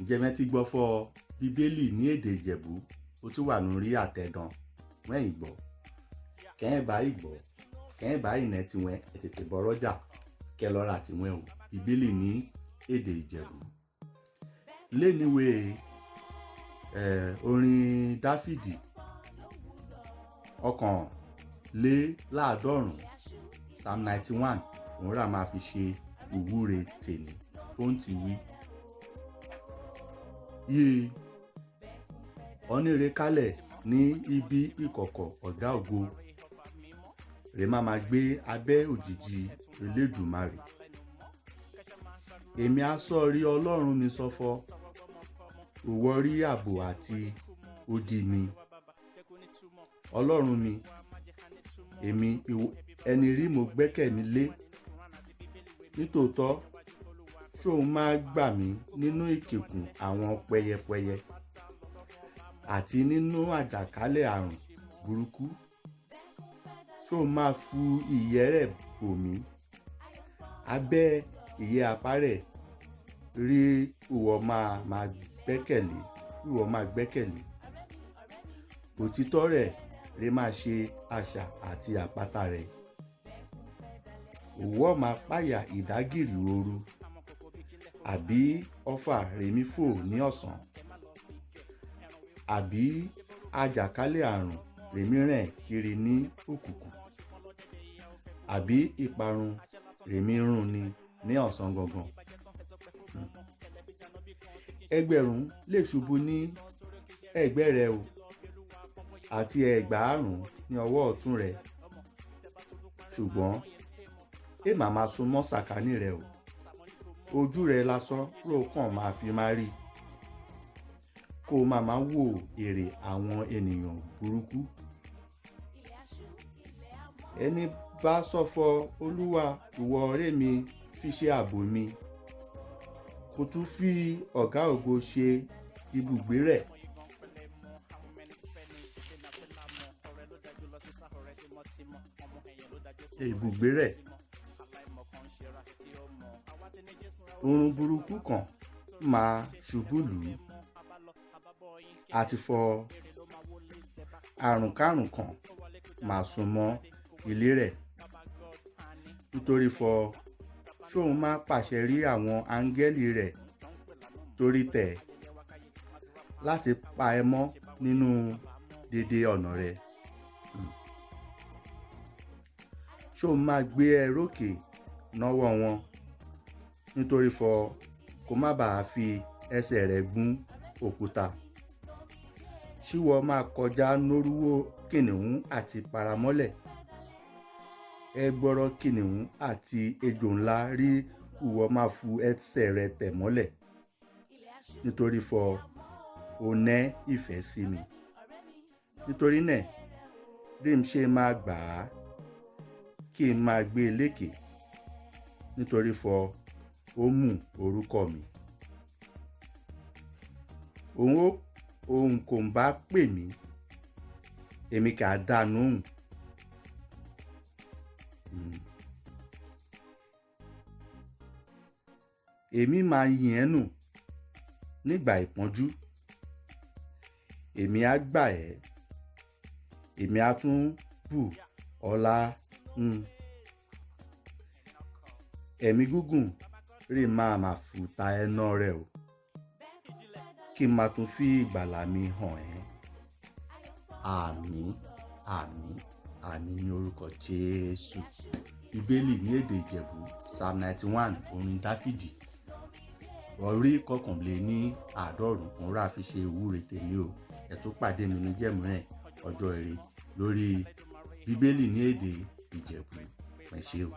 ǹjẹ́ mẹ́tí gbọ́ fọ́ bíbélì ní èdè Ìjẹ̀bú ó tún wà lórí àtẹ̀dàn wẹ́n ìgbọ́ kẹ́hìn bá ìgbọ́ kẹ́hìn bá ìnẹ́ tiwọn ètètè bọ́rọ́jà kẹlọ́ra tiwọn o bíbélì ní èdè Ìjẹ̀bú. Léniwé orin Dafidi ọ̀kànléláàádọ́rùn Psalm 91 òun rà máa fi ṣe ìwúre tèmi tó ń ti wí. Yìí ọ̀nìrè kálẹ̀ ní ibi ìkọ̀kọ̀ ọ̀gá ògo rẹ̀ máa gbé abẹ́ òjìji Elédùmarè. Èmi á sọ rí Ọlọ́run mi sọ́fọ́ òwò rí ààbò àti odi mi. Ọlọ́run mi èmi ẹni rí mo gbẹ́kẹ̀ mi lé. Nítòótọ́ ṣóun máa gbà mí nínú ìkẹ̀kùn àwọn pẹyẹpẹyẹ àti nínú àjàkálẹ̀ àrùn burúkú. Ṣóun máa fu ìyẹ́ rẹ̀ bò mí. Abẹ́ ìyẹ́ apá rẹ̀ rí ìwọ máa gbẹ́kẹ̀lé. Òtítọ́ rẹ̀ rí máa ṣe àṣà àti àpáta rẹ̀. Òwò máa páyà ìdágìrì ooru àbí ọfà rèmí fò ní ọ̀sán àbí àjàkálẹ̀ àrùn rèmí rìn kiri ní òkùnkùn àbí ìparun rèmí rún ni ní ọ̀sán gangan. Ẹgbẹ̀rún lè ṣubú ní ẹ̀gbẹ́ rẹ o àti ẹgbàárùn ní ọwọ́ ọ̀tún rẹ ṣùgbọ́n èèmà máa sún mọ́ sàkání rẹ o. Ojú rẹ lásán ló kàn máa fi máa rí kó máa wo èrè àwọn ènìyàn burúkú. Ẹni bá sọ̀fọ̀ Olúwa ìwọ ọ̀rẹ́ mi fi ṣe ààbò mi kó tún fi ọ̀gá ògo ṣe ibùgbé rẹ̀. Ibùgbé rẹ̀. Orun burúkú kan máa ṣubú lù ú àti fọ àrùnkárùn kan máa sún mọ́ ilé rẹ̀. Nítorí ṣóun máa pàṣẹ rí àwọn áńgẹ́lì rẹ̀ torí tẹ̀ láti pa ẹ́ mọ́ nínú dédé ọ̀nà rẹ̀. Ṣóun máa gbé ẹ rókè lọ́wọ́ wọn nítorí kó má bàa fi ẹsẹ̀ rẹ̀ gún òkúta. Ṣíwọ máa kọjá lórúwó kìnìún àti paramọ́lẹ̀. Ẹgbọrọ kìnìún àti ejò ńlá rí ìwọ máa fu ẹsẹ̀ rẹ̀ tẹ̀ mọ́lẹ̀ nítorí o ní ìfẹ́ sí mi. Nítorí náà bí n ṣe máa gbà á kí n máa gbé e lékè nítorí ó mú orúkọ mi. Òun kò bá pè mí èmi kà á dá lóhùn. Èmi máa yìn ẹ́ nù nígbà ìpọ́njú. Èmi á gbà ẹ́. Èmi á tún bù ọlá ẹ̀mí gígùn rí máa fùta ẹná rẹ o kí n máa tún fi ìgbàlà mi hàn ẹ́. Àmín àmín àmín ní orúkọ Jésù. Bíbélì ní èdè Ìjẹ̀bú Psalm 91 orin Dafidi orí kọkànléláàádọ́rùn òun rà fi ṣe ìwúre tèmi o. Ẹ tún pàdé mi ní jẹ́múrẹ́ ọjọ́ ire lórí Bíbélì ní èdè Ìjẹ̀bú. Ẹ ṣé o.